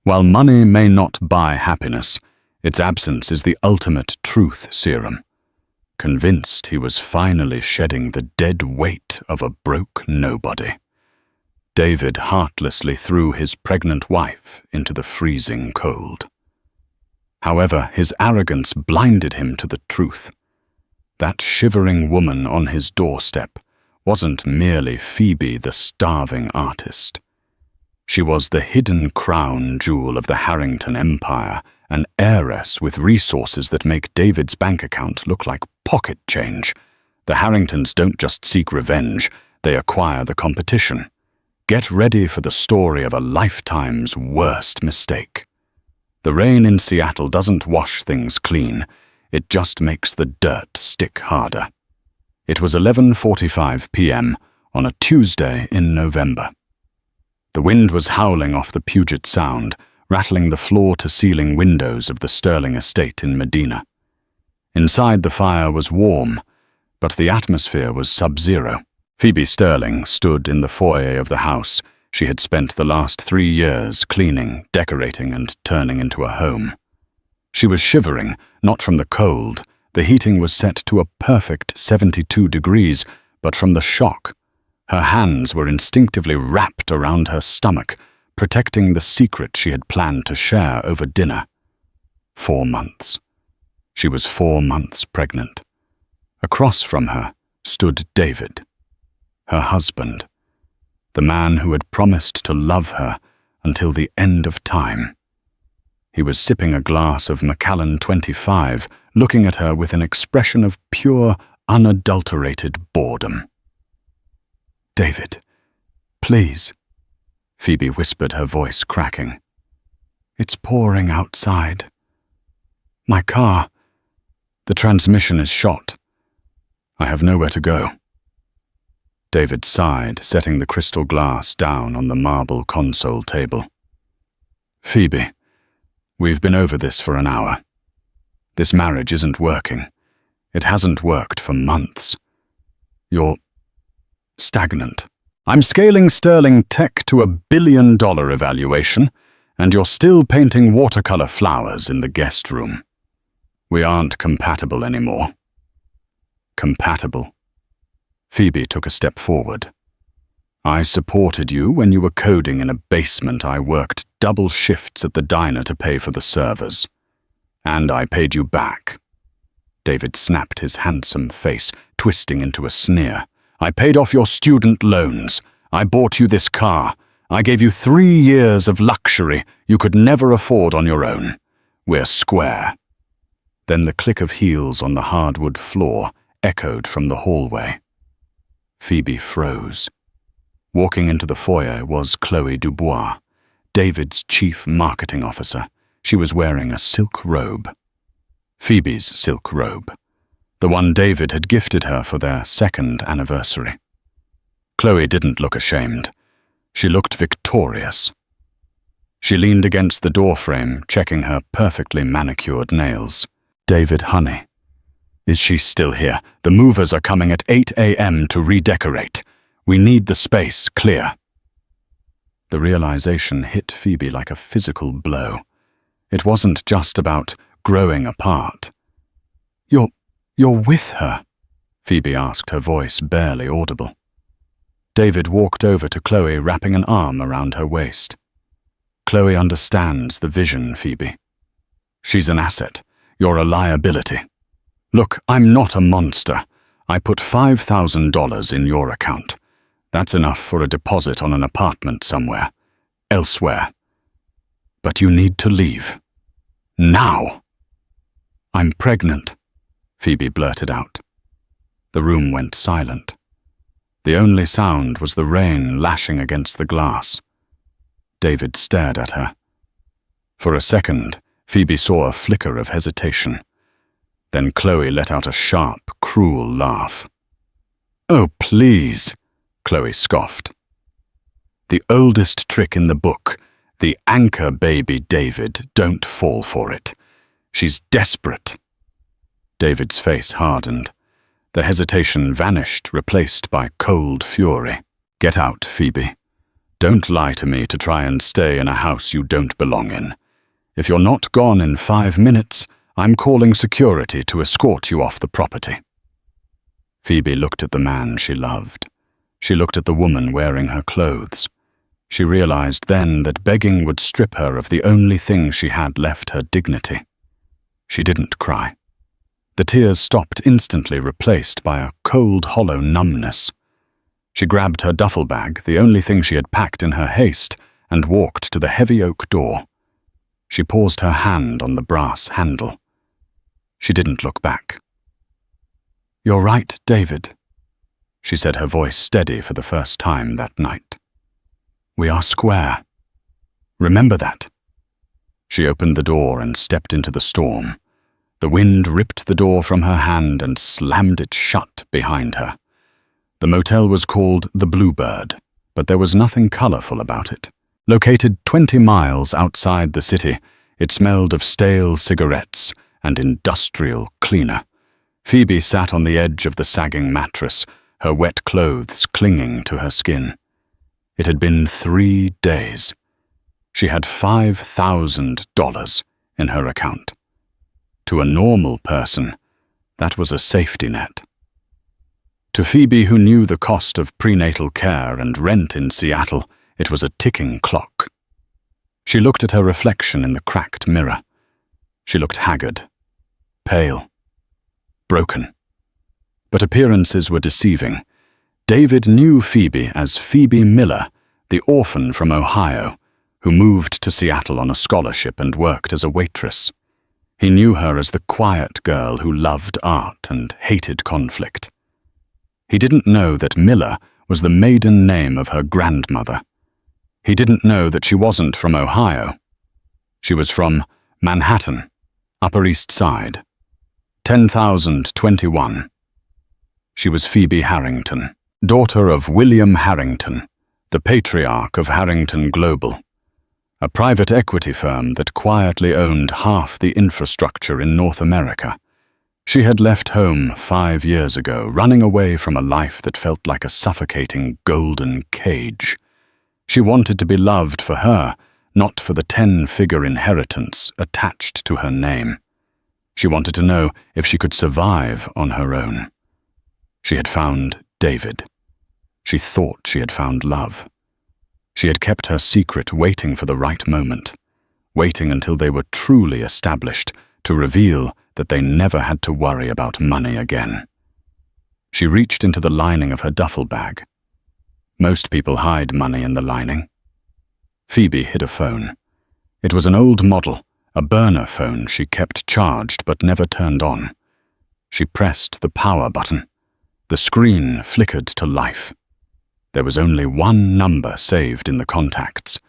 While money may not buy happiness, its absence is the ultimate truth serum. Convinced he was finally shedding the dead weight of a broke nobody, David heartlessly threw his pregnant wife into the freezing cold. However, his arrogance blinded him to the truth. That shivering woman on his doorstep wasn't merely Phoebe the starving artist. She was the hidden crown jewel of the Harrington Empire, an heiress with resources that make David's bank account look like pocket change. The Harringtons don't just seek revenge, they acquire the competition. Get ready for the story of a lifetime's worst mistake. The rain in Seattle doesn't wash things clean, it just makes the dirt stick harder. It was 11:45 p.m. on a Tuesday in November. The wind was howling off the Puget Sound, rattling the floor-to-ceiling windows of the Sterling estate in Medina. Inside, the fire was warm, but the atmosphere was sub-zero. Phoebe Sterling stood in the foyer of the house she had spent the last 3 years cleaning, decorating, and turning into a home. She was shivering, not from the cold. The heating was set to a perfect 72 degrees, but from the shock. Her hands were instinctively wrapped around her stomach, protecting the secret she had planned to share over dinner. 4 months. She was 4 months pregnant. Across from her stood David, her husband, the man who had promised to love her until the end of time. He was sipping a glass of Macallan 25, looking at her with an expression of pure, unadulterated boredom. "David, please," Phoebe whispered, her voice cracking. "It's pouring outside. My car, the transmission is shot. I have nowhere to go." David sighed, setting the crystal glass down on the marble console table. "Phoebe, we've been over this for an hour. This marriage isn't working. It hasn't worked for months. You're stagnant. I'm scaling Sterling Tech to $1 billion evaluation, and you're still painting watercolor flowers in the guest room. We aren't compatible anymore." Compatible? Phoebe took a step forward. "I supported you when you were coding in a basement. I worked double shifts at the diner to pay for the servers. And I paid you back." David snapped his handsome face, twisting into a sneer. "I paid off your student loans. I bought you this car. I gave you 3 years of luxury you could never afford on your own. We're square." Then the click of heels on the hardwood floor echoed from the hallway. Phoebe froze. Walking into the foyer was Chloe Dubois, David's chief marketing officer. She was wearing a silk robe. Phoebe's silk robe. The one David had gifted her for their 2nd anniversary. Chloe didn't look ashamed. She looked victorious. She leaned against the doorframe, checking her perfectly manicured nails. "David, honey, is she still here? The movers are coming at 8 a.m. to redecorate. We need the space clear." The realization hit Phoebe like a physical blow. It wasn't just about growing apart. You're with her?" Phoebe asked, her voice barely audible. David walked over to Chloe, wrapping an arm around her waist. "Chloe understands the vision, Phoebe. She's an asset. You're a liability. Look, I'm not a monster. I put $5,000 in your account. That's enough for a deposit on an apartment somewhere. Elsewhere. But you need to leave. Now." "I'm pregnant," Phoebe blurted out. The room went silent. The only sound was the rain lashing against the glass. David stared at her. For a second, Phoebe saw a flicker of hesitation. Then Chloe let out a sharp, cruel laugh. "Oh, please," Chloe scoffed. "The oldest trick in the book, the anchor baby David, don't fall for it. She's desperate." David's face hardened. The hesitation vanished, replaced by cold fury. "Get out, Phoebe. Don't lie to me to try and stay in a house you don't belong in. If you're not gone in 5 minutes, I'm calling security to escort you off the property." Phoebe looked at the man she loved. She looked at the woman wearing her clothes. She realized then that begging would strip her of the only thing she had left, her dignity. She didn't cry. The tears stopped instantly, replaced by a cold, hollow numbness. She grabbed her duffel bag, the only thing she had packed in her haste, and walked to the heavy oak door. She paused her hand on the brass handle. She didn't look back. "You're right, David," she said, her voice steady for the first time that night. "We are square. Remember that." She opened the door and stepped into the storm. The wind ripped the door from her hand and slammed it shut behind her. The motel was called the Bluebird, but there was nothing colorful about it. Located 20 miles outside the city, it smelled of stale cigarettes and industrial cleaner. Phoebe sat on the edge of the sagging mattress, her wet clothes clinging to her skin. It had been 3 days. She had $5,000 in her account. To a normal person, that was a safety net. To Phoebe, who knew the cost of prenatal care and rent in Seattle, it was a ticking clock. She looked at her reflection in the cracked mirror. She looked haggard, pale, broken. But appearances were deceiving. David knew Phoebe as Phoebe Miller, the orphan from Ohio, who moved to Seattle on a scholarship and worked as a waitress. He knew her as the quiet girl who loved art and hated conflict. He didn't know that Miller was the maiden name of her grandmother. He didn't know that she wasn't from Ohio. She was from Manhattan, Upper East Side, 10,021. She was Phoebe Harrington, daughter of William Harrington, the patriarch of Harrington Global, a private equity firm that quietly owned half the infrastructure in North America. She had left home 5 years ago, running away from a life that felt like a suffocating golden cage. She wanted to be loved for her, not for the 10-figure inheritance attached to her name. She wanted to know if she could survive on her own. She had found David. She thought she had found love. She had kept her secret, waiting for the right moment, waiting until they were truly established to reveal that they never had to worry about money again. She reached into the lining of her duffel bag. Most people hide money in the lining. Phoebe hid a phone. It was an old model, a burner phone she kept charged but never turned on. She pressed the power button. The screen flickered to life. There was only one number saved in the contacts: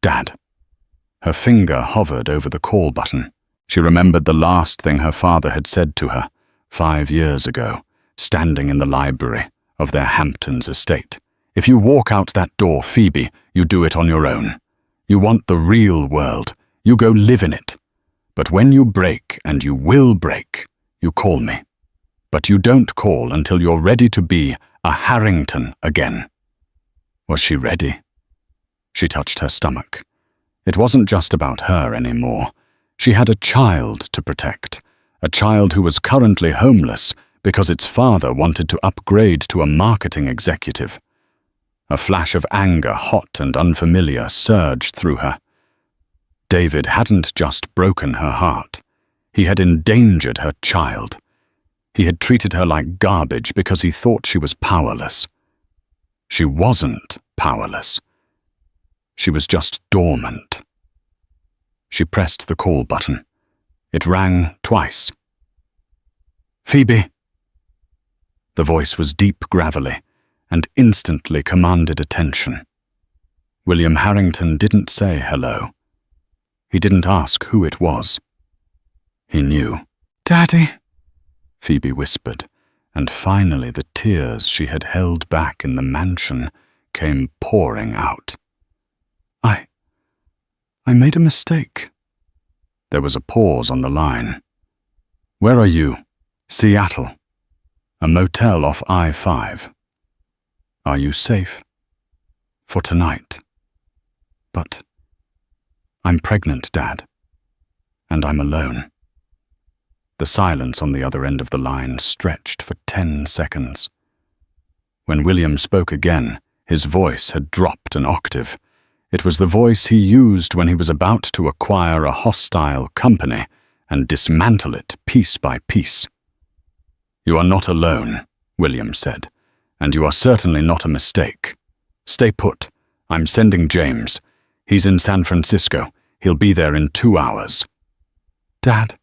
Dad. Her finger hovered over the call button. She remembered the last thing her father had said to her 5 years ago, standing in the library of their Hamptons estate. "If you walk out that door, Phoebe, you do it on your own. You want the real world, you go live in it. But when you break, and you will break, you call me. But you don't call until you're ready to be a Harrington again." Was she ready? She touched her stomach. It wasn't just about her anymore. She had a child to protect, a child who was currently homeless because its father wanted to upgrade to a marketing executive. A flash of anger, hot and unfamiliar, surged through her. David hadn't just broken her heart. He had endangered her child. He had treated her like garbage because he thought she was powerless. She wasn't powerless. She was just dormant. She pressed the call button. It rang twice. "Phoebe." The voice was deep, gravelly, and instantly commanded attention. William Harrington didn't say hello. He didn't ask who it was. He knew. "Daddy," Phoebe whispered, and finally the tears she had held back in the mansion came pouring out. I made a mistake." There was a pause on the line. "Where are you?" "Seattle. A motel off I-5. "Are you safe?" "For tonight." But I'm pregnant, Dad. And I'm alone. The silence on the other end of the line stretched for 10 seconds. When William spoke again, his voice had dropped an octave. It was the voice he used when he was about to acquire a hostile company and dismantle it piece by piece. "You are not alone," William said, "and you are certainly not a mistake. Stay put. I'm sending James. He's in San Francisco. He'll be there in 2 hours." "Dad,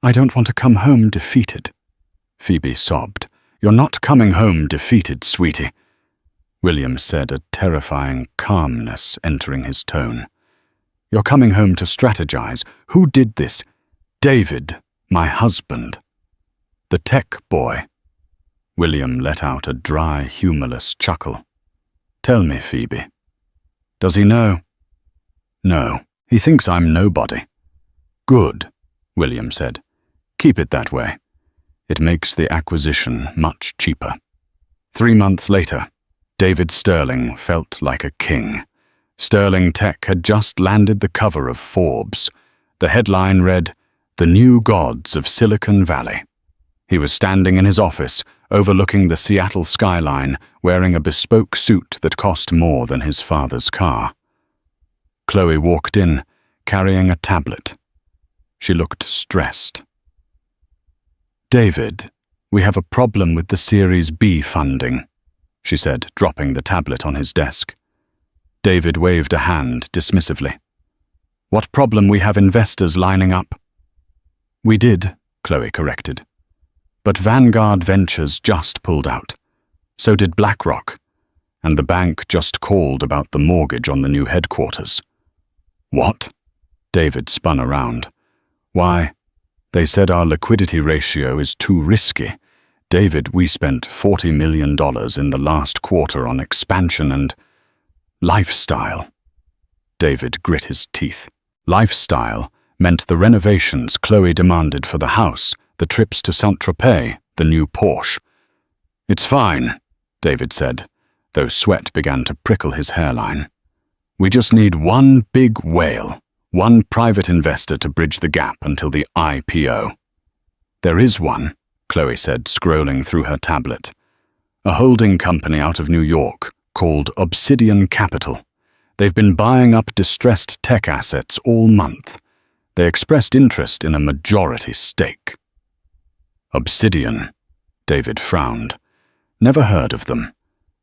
I don't want to come home defeated," Phoebe sobbed. "You're not coming home defeated, sweetie," William said, a terrifying calmness entering his tone. "You're coming home to strategize. Who did this? David, my husband. The tech boy." William let out a dry, humorless chuckle. "Tell me, Phoebe. Does he know?" "No, he thinks I'm nobody." "Good," William said. "Keep it that way. It makes the acquisition much cheaper." 3 months later, David Sterling felt like a king. Sterling Tech had just landed the cover of Forbes. The headline read, "The New Gods of Silicon Valley." He was standing in his office, overlooking the Seattle skyline, wearing a bespoke suit that cost more than his father's car. Chloe walked in, carrying a tablet. She looked stressed. "David, we have a problem with the Series B funding," she said, dropping the tablet on his desk. David waved a hand dismissively. "What problem? We have investors lining up." "We did," Chloe corrected. "But Vanguard Ventures just pulled out. So did BlackRock. And the bank just called about the mortgage on the new headquarters." "What?" David spun around. "Why, they said our liquidity ratio is too risky. David, we spent $40 million in the last quarter on expansion and lifestyle." David grit his teeth. Lifestyle meant the renovations Chloe demanded for the house, the trips to Saint-Tropez, the new Porsche. "It's fine," David said, though sweat began to prickle his hairline. "We just need one big whale, one private investor to bridge the gap until the IPO." "There is one," Chloe said, scrolling through her tablet. "A holding company out of New York called Obsidian Capital. They've been buying up distressed tech assets all month. They expressed interest in a majority stake." "Obsidian," David frowned. "Never heard of them.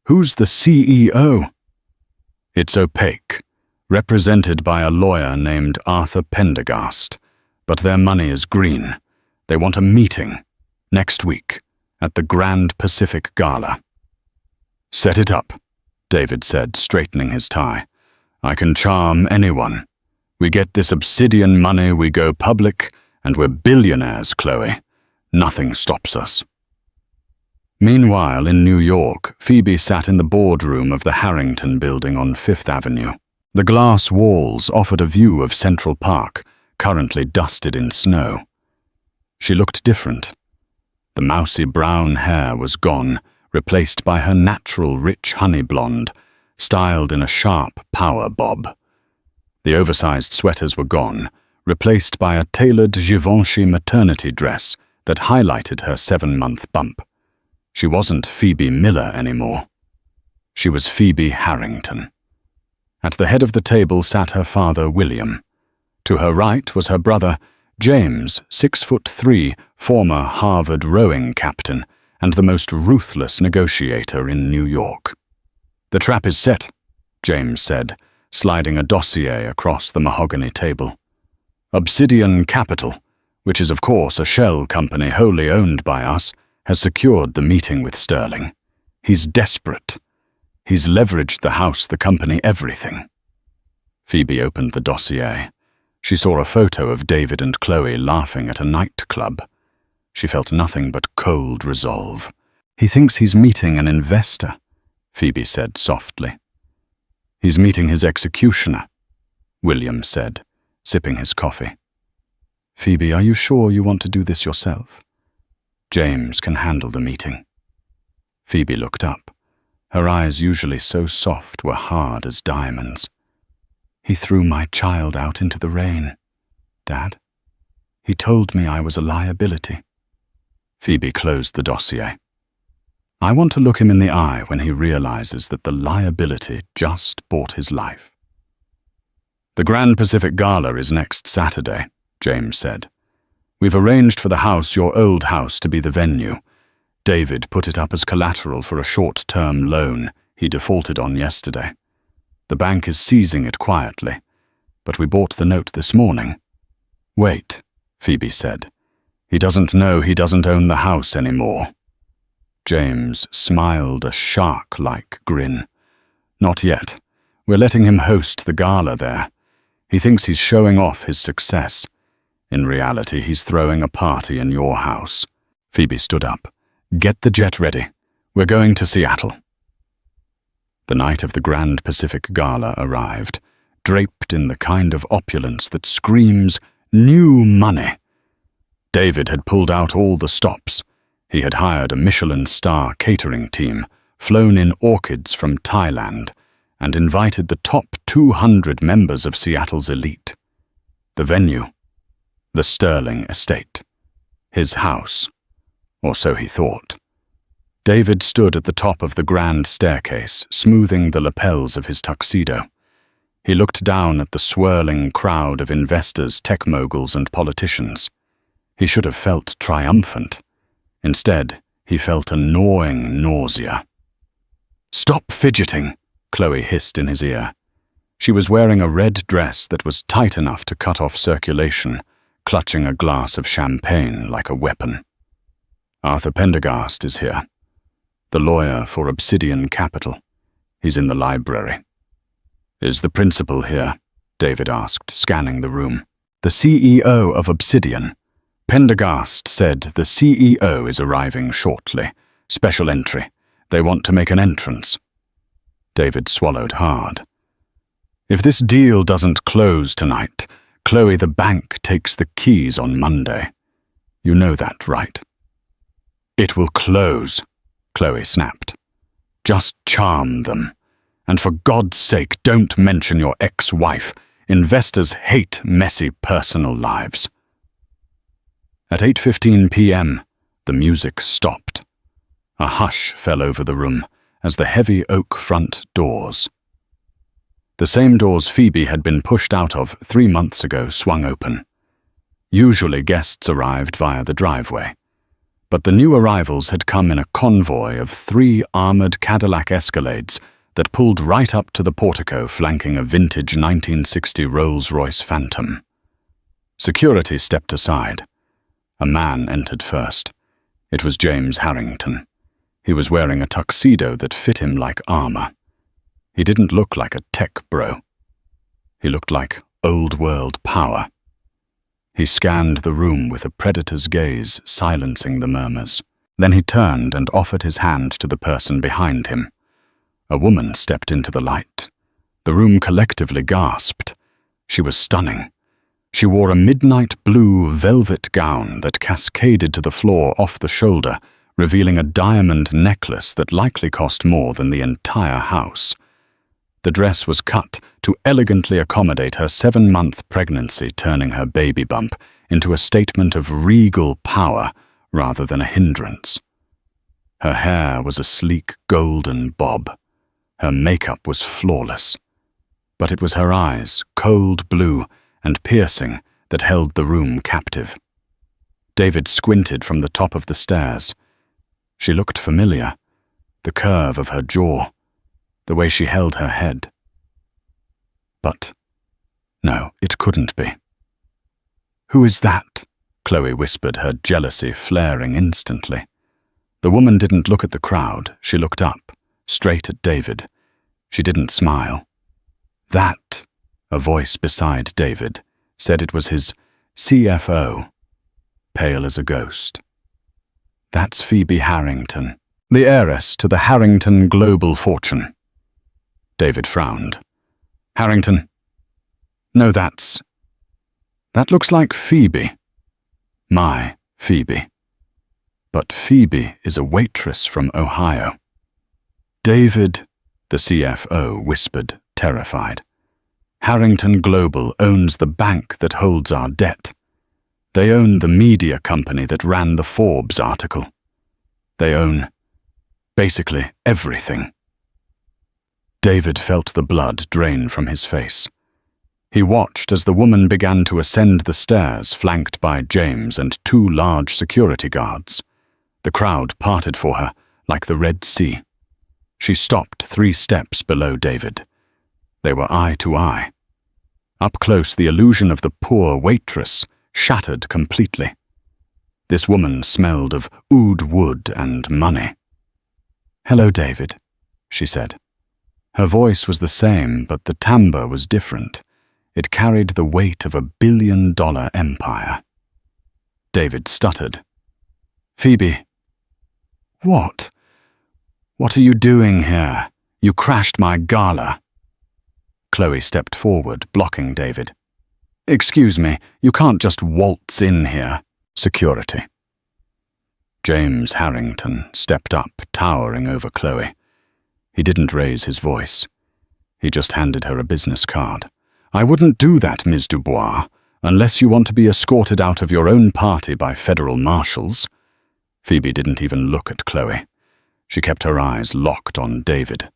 Who's the CEO?" "It's opaque, represented by a lawyer named Arthur Pendergast, but their money is green. They want a meeting next week at the Grand Pacific Gala." "Set it up," David said, straightening his tie. "I can charm anyone. We get this Obsidian money, we go public, and we're billionaires, Chloe. Nothing stops us." Meanwhile, in New York, Phoebe sat in the boardroom of the Harrington building on Fifth Avenue. The glass walls offered a view of Central Park, currently dusted in snow. She looked different. The mousy brown hair was gone, replaced by her natural rich honey blonde, styled in a sharp power bob. The oversized sweaters were gone, replaced by a tailored Givenchy maternity dress that highlighted her 7-month bump. She wasn't Phoebe Miller anymore. She was Phoebe Harrington. At the head of the table sat her father, William. To her right was her brother, James, 6'3", former Harvard rowing captain and the most ruthless negotiator in New York. "The trap is set," James said, sliding a dossier across the mahogany table. "Obsidian Capital, which is of course a shell company wholly owned by us, has secured the meeting with Sterling. He's desperate. He's leveraged the house, the company, everything." Phoebe opened the dossier. She saw a photo of David and Chloe laughing at a nightclub. She felt nothing but cold resolve. "He thinks he's meeting an investor," Phoebe said softly. "He's meeting his executioner," William said, sipping his coffee. "Phoebe, are you sure you want to do this yourself? James can handle the meeting." Phoebe looked up. Her eyes, usually so soft, were hard as diamonds. He threw my child out into the rain, Dad. He told me I was a liability. Phoebe closed the dossier. I want to look him in the eye when he realizes that the liability just bought his life. The Grand Pacific Gala is next Saturday, James said. We've arranged for the house, your old house, to be the venue. David put it up as collateral for a short-term loan he defaulted on yesterday. The bank is seizing it quietly, but we bought the note this morning. Wait, Phoebe said. He doesn't know he doesn't own the house anymore. James smiled a shark-like grin. Not yet. We're letting him host the gala there. He thinks he's showing off his success. In reality, he's throwing a party in your house. Phoebe stood up. Get the jet ready. We're going to Seattle. The night of the Grand Pacific Gala arrived, draped in the kind of opulence that screams new money. David had pulled out all the stops. He had hired a Michelin star catering team, flown in orchids from Thailand, and invited the top 200 members of Seattle's elite. The venue, the Sterling estate, his house, or so he thought. David stood at the top of the grand staircase, smoothing the lapels of his tuxedo. He looked down at the swirling crowd of investors, tech moguls, and politicians. He should have felt triumphant. Instead, he felt a gnawing nausea. "Stop fidgeting," Chloe hissed in his ear. She was wearing a red dress that was tight enough to cut off circulation, clutching a glass of champagne like a weapon. "Arthur Pendergast is here. The lawyer for Obsidian Capital. He's in the library." "Is the principal here?" David asked, scanning the room. "The CEO of Obsidian. Pendergast said the CEO is arriving shortly. Special entry. They want to make an entrance." David swallowed hard. "If this deal doesn't close tonight, Chloe, the bank takes the keys on Monday. You know that, right?" "It will close," Chloe snapped. "Just charm them. And for God's sake, don't mention your ex-wife. Investors hate messy personal lives." At 8:15 p.m., the music stopped. A hush fell over the room as the heavy oak front doors, the same doors Phoebe had been pushed out of 3 months ago, swung open. Usually guests arrived via the driveway, but the new arrivals had come in a convoy of 3 armored Cadillac Escalades that pulled right up to the portico flanking a vintage 1960 Rolls-Royce Phantom. Security stepped aside. A man entered first. It was James Harrington. He was wearing a tuxedo that fit him like armor. He didn't look like a tech bro. He looked like old-world power. He scanned the room with a predator's gaze, silencing the murmurs. Then he turned and offered his hand to the person behind him. A woman stepped into the light. The room collectively gasped. She was stunning. She wore a midnight blue velvet gown that cascaded to the floor off the shoulder, revealing a diamond necklace that likely cost more than the entire house. The dress was cut to elegantly accommodate her 7-month pregnancy, turning her baby bump into a statement of regal power rather than a hindrance. Her hair was a sleek golden bob. Her makeup was flawless. But it was her eyes, cold blue and piercing, that held the room captive. David squinted from the top of the stairs. She looked familiar. The curve of her jaw, the way she held her head. But no, it couldn't be. "Who is that?" Chloe whispered, her jealousy flaring instantly. The woman didn't look at the crowd. She looked up, straight at David. She didn't smile. "That," a voice beside David said it was his CFO, pale as a ghost. "That's Phoebe Harrington, the heiress to the Harrington global fortune." David frowned. "Harrington? No, that looks like Phoebe. My Phoebe. But Phoebe is a waitress from Ohio." "David," the CFO whispered, terrified. Harrington Global owns the bank that holds our debt. They own the media company that ran the Forbes article. They own basically everything. David felt the blood drain from his face. He watched as the woman began to ascend the stairs, flanked by James and 2 large security guards. The crowd parted for her, like the Red Sea. She stopped 3 steps below David. They were eye to eye. Up close, the illusion of the poor waitress shattered completely. This woman smelled of oud wood and money. "Hello, David," she said. Her voice was the same, but the timbre was different. It carried the weight of a billion-dollar empire. David stuttered. "Phoebe." "What? What are you doing here? You crashed my gala." Chloe stepped forward, blocking David. "Excuse me, you can't just waltz in here." Security. James Harrington stepped up, towering over Chloe. He didn't raise his voice. He just handed her a business card. "I wouldn't do that, Ms. Dubois, unless you want to be escorted out of your own party by federal marshals." Phoebe didn't even look at Chloe. She kept her eyes locked on David.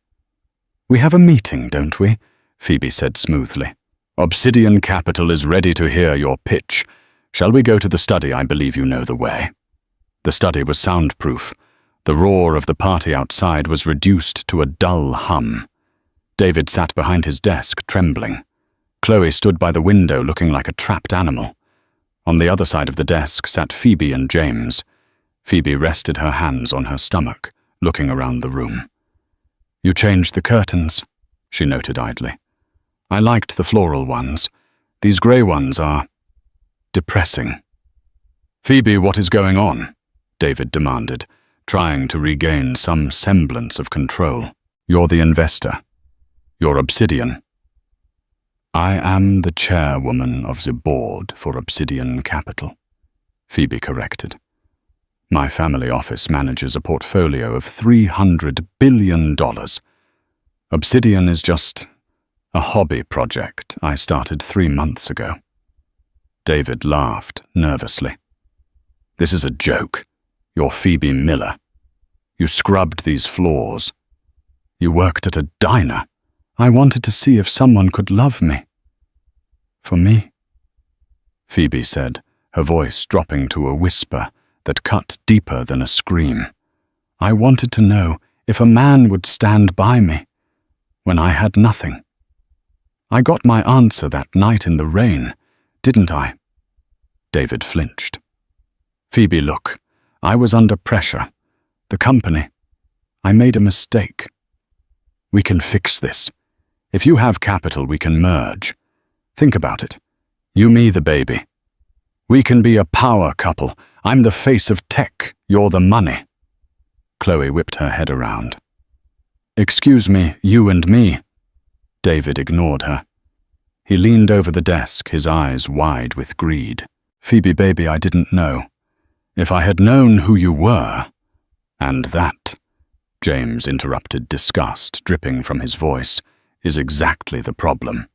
"We have a meeting, don't we?" Phoebe said smoothly. "Obsidian Capital is ready to hear your pitch. Shall we go to the study? I believe you know the way." The study was soundproof. The roar of the party outside was reduced to a dull hum. David sat behind his desk, trembling. Chloe stood by the window looking like a trapped animal. On the other side of the desk sat Phoebe and James. Phoebe rested her hands on her stomach, looking around the room. "You changed the curtains," she noted idly. "I liked the floral ones. These grey ones are depressing." "Phoebe, what is going on?" David demanded, trying to regain some semblance of control. "You're the investor. You're Obsidian." "I am the chairwoman of the board for Obsidian Capital," Phoebe corrected. "My family office manages a portfolio of $300 billion. Obsidian is just a hobby project I started 3 months ago." David laughed nervously. "This is a joke. You're Phoebe Miller. You scrubbed these floors. You worked at a diner. I wanted to see if someone could love me." "For me?" Phoebe said, her voice dropping to a whisper that cut deeper than a scream. "I wanted to know if a man would stand by me when I had nothing. I got my answer that night in the rain, didn't I?" David flinched. "Phoebe, look, I was under pressure. The company. I made a mistake. We can fix this. If you have capital, we can merge. Think about it. You, me, the baby. We can be a power couple. I'm the face of tech. You're the money." Chloe whipped her head around. "Excuse me, you and me." David ignored her. He leaned over the desk, his eyes wide with greed. "Phoebe, baby, I didn't know. If I had known who you were, and that," James interrupted, disgust dripping from his voice, "is exactly the problem."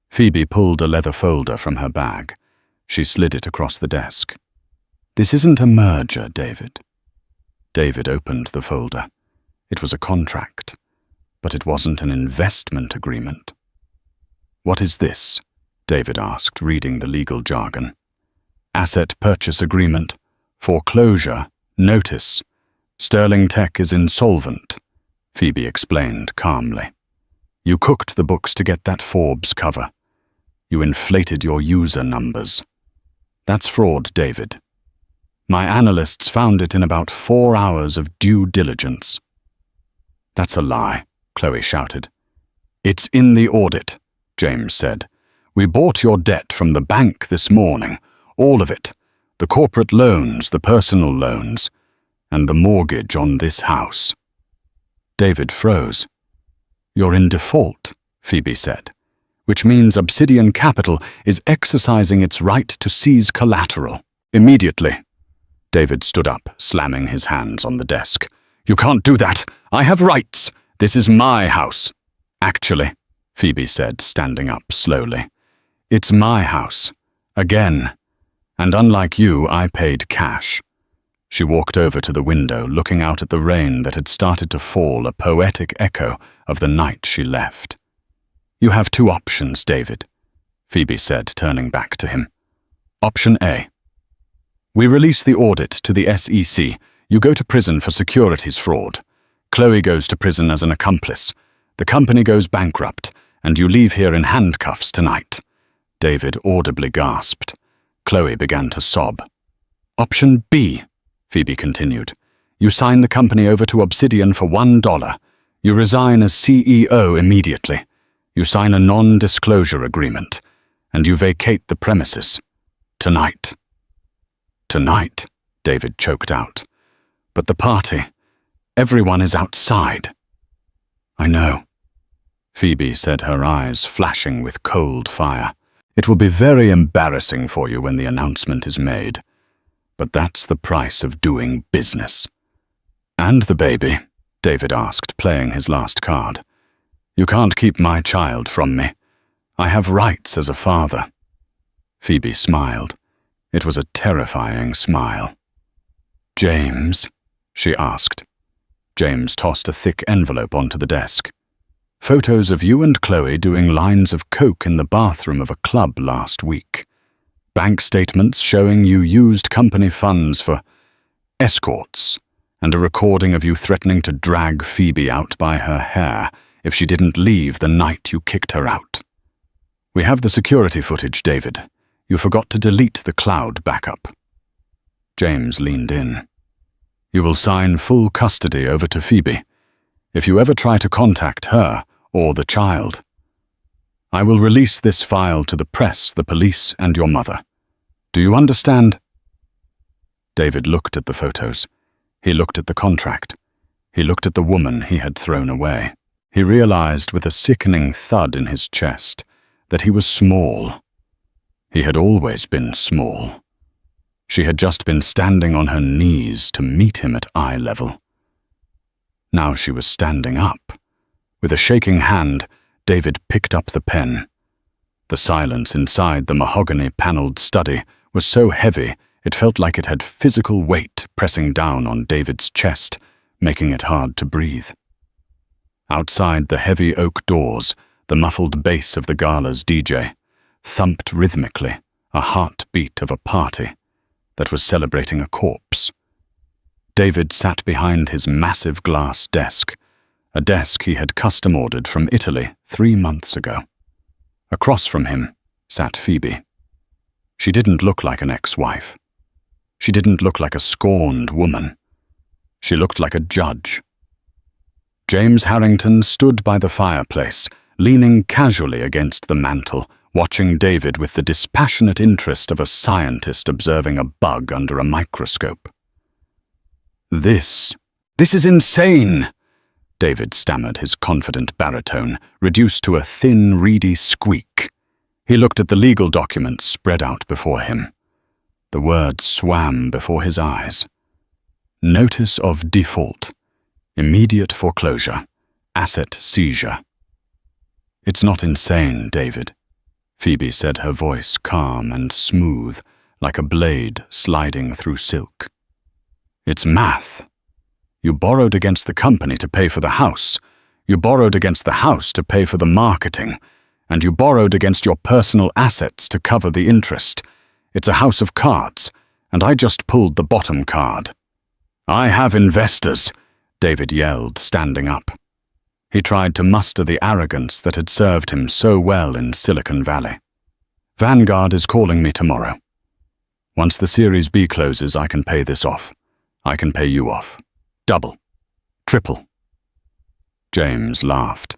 Phoebe pulled a leather folder from her bag. She slid it across the desk. "This isn't a merger, David." David opened the folder. It was a contract, but it wasn't an investment agreement. "What is this?" David asked, reading the legal jargon. "Asset purchase agreement, foreclosure, notice. Sterling Tech is insolvent," Phoebe explained calmly. "You cooked the books to get that Forbes cover. You inflated your user numbers. That's fraud, David. My analysts found it in about 4 hours of due diligence." "That's a lie," Chloe shouted. "It's in the audit," James said. "We bought your debt from the bank this morning, all of it. The corporate loans, the personal loans, and the mortgage on this house." David froze. "You're in default," Phoebe said, "which means Obsidian Capital is exercising its right to seize collateral. Immediately." David stood up, slamming his hands on the desk. "You can't do that. I have rights. This is my house." "Actually," Phoebe said, standing up slowly. It's my house. Again. And unlike you, I paid cash. She walked over to the window, looking out at the rain that had started to fall, a poetic echo of the night she left. You have two options, David, Phoebe said, turning back to him. Option A. We release the audit to the SEC. You go to prison for securities fraud. Chloe goes to prison as an accomplice. The company goes bankrupt, and you leave here in handcuffs tonight. David audibly gasped. Chloe began to sob. Option B, Phoebe continued. You sign the company over to Obsidian for $1. You resign as CEO immediately. You sign a non-disclosure agreement, and you vacate the premises. Tonight. Tonight, David choked out. But the party, everyone is outside. I know, Phoebe said, her eyes flashing with cold fire. It will be very embarrassing for you when the announcement is made. But that's the price of doing business. And the baby? David asked, playing his last card. You can't keep my child from me. I have rights as a father. Phoebe smiled. It was a terrifying smile. James? She asked. James tossed a thick envelope onto the desk. Photos of you and Chloe doing lines of coke in the bathroom of a club last week. Bank statements showing you used company funds for escorts, and a recording of you threatening to drag Phoebe out by her hair if she didn't leave the night you kicked her out. We have the security footage, David. You forgot to delete the cloud backup. James leaned in. You will sign full custody over to Phoebe. If you ever try to contact her or the child, I will release this file to the press, the police, and your mother. Do you understand? David looked at the photos. He looked at the contract. He looked at the woman he had thrown away. He realized with a sickening thud in his chest that he was small. He had always been small. She had just been standing on her knees to meet him at eye level. Now she was standing up. With a shaking hand, David picked up the pen. The silence inside the mahogany-paneled study was so heavy it felt like it had physical weight pressing down on David's chest, making it hard to breathe. Outside the heavy oak doors, the muffled bass of the gala's DJ thumped rhythmically, a heartbeat of a party that was celebrating a corpse. David sat behind his massive glass desk, a desk he had custom-ordered from Italy 3 months ago. Across from him sat Phoebe. She didn't look like an ex-wife. She didn't look like a scorned woman. She looked like a judge. James Harrington stood by the fireplace, leaning casually against the mantel, watching David with the dispassionate interest of a scientist observing a bug under a microscope. This is insane, David stammered, his confident baritone reduced to a thin, reedy squeak. He looked at the legal documents spread out before him. The words swam before his eyes. Notice of default. Immediate foreclosure. Asset seizure. It's not insane, David, Phoebe said, her voice calm and smooth, like a blade sliding through silk. It's math. You borrowed against the company to pay for the house. You borrowed against the house to pay for the marketing. And you borrowed against your personal assets to cover the interest. It's a house of cards, and I just pulled the bottom card. I have investors, David yelled, standing up. He tried to muster the arrogance that had served him so well in Silicon Valley. Vanguard is calling me tomorrow. Once the Series B closes, I can pay this off. I can pay you off. Double. Triple. James laughed.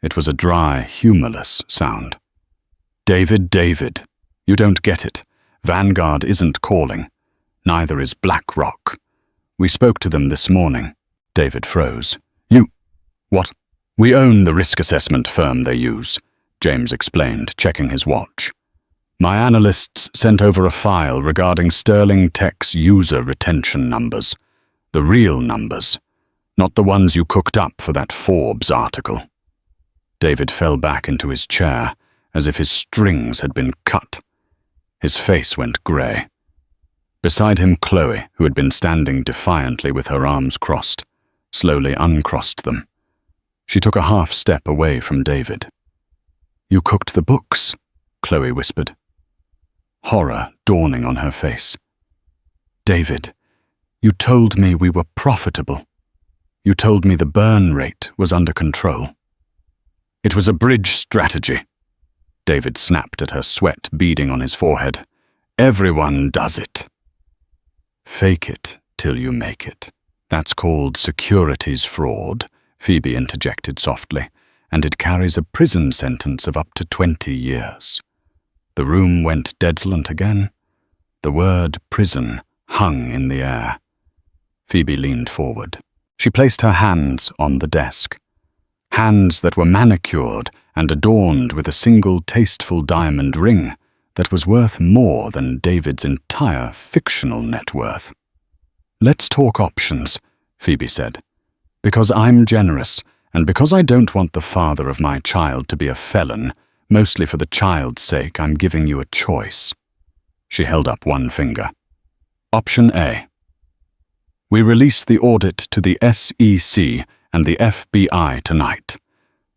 It was a dry, humorless sound. David, you don't get it. Vanguard isn't calling. Neither is BlackRock. We spoke to them this morning. David froze. You... What? We own the risk assessment firm they use, James explained, checking his watch. My analysts sent over a file regarding Sterling Tech's user retention numbers. The real numbers, not the ones you cooked up for that Forbes article. David fell back into his chair, as if his strings had been cut. His face went grey. Beside him, Chloe, who had been standing defiantly with her arms crossed, slowly uncrossed them. She took a half step away from David. "You cooked the books," Chloe whispered, horror dawning on her face. "David, you told me we were profitable. You told me the burn rate was under control." "It was a bridge strategy." David snapped at her, sweat beading on his forehead. "Everyone does it." "Fake it till you make it. That's called securities fraud," Phoebe interjected softly, "and it carries a prison sentence of up to 20 years. The room went dead silent again. The word prison hung in the air. Phoebe leaned forward. She placed her hands on the desk. Hands that were manicured and adorned with a single tasteful diamond ring that was worth more than David's entire fictional net worth. "Let's talk options," Phoebe said. "Because I'm generous, and because I don't want the father of my child to be a felon, mostly for the child's sake, I'm giving you a choice." She held up one finger. Option A. We release the audit to the SEC and the FBI tonight.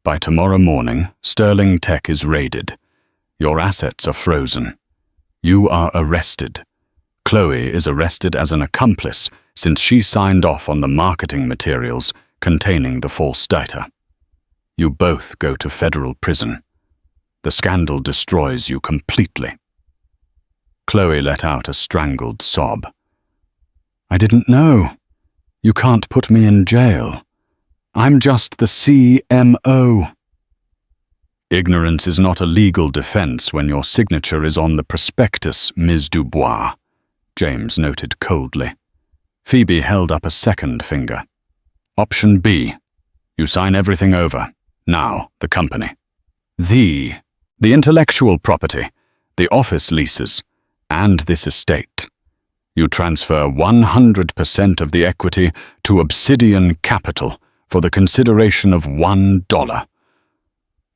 By tomorrow morning, Sterling Tech is raided. Your assets are frozen. You are arrested. Chloe is arrested as an accomplice since she signed off on the marketing materials containing the false data. You both go to federal prison. The scandal destroys you completely. Chloe let out a strangled sob. "I didn't know. You can't put me in jail. I'm just the CMO. "Ignorance is not a legal defense when your signature is on the prospectus, Ms. Dubois," James noted coldly. Phoebe held up a second finger. Option B. You sign everything over. Now, the company. The intellectual property, the office leases, and this estate. You transfer 100% of the equity to Obsidian Capital for the consideration of $1.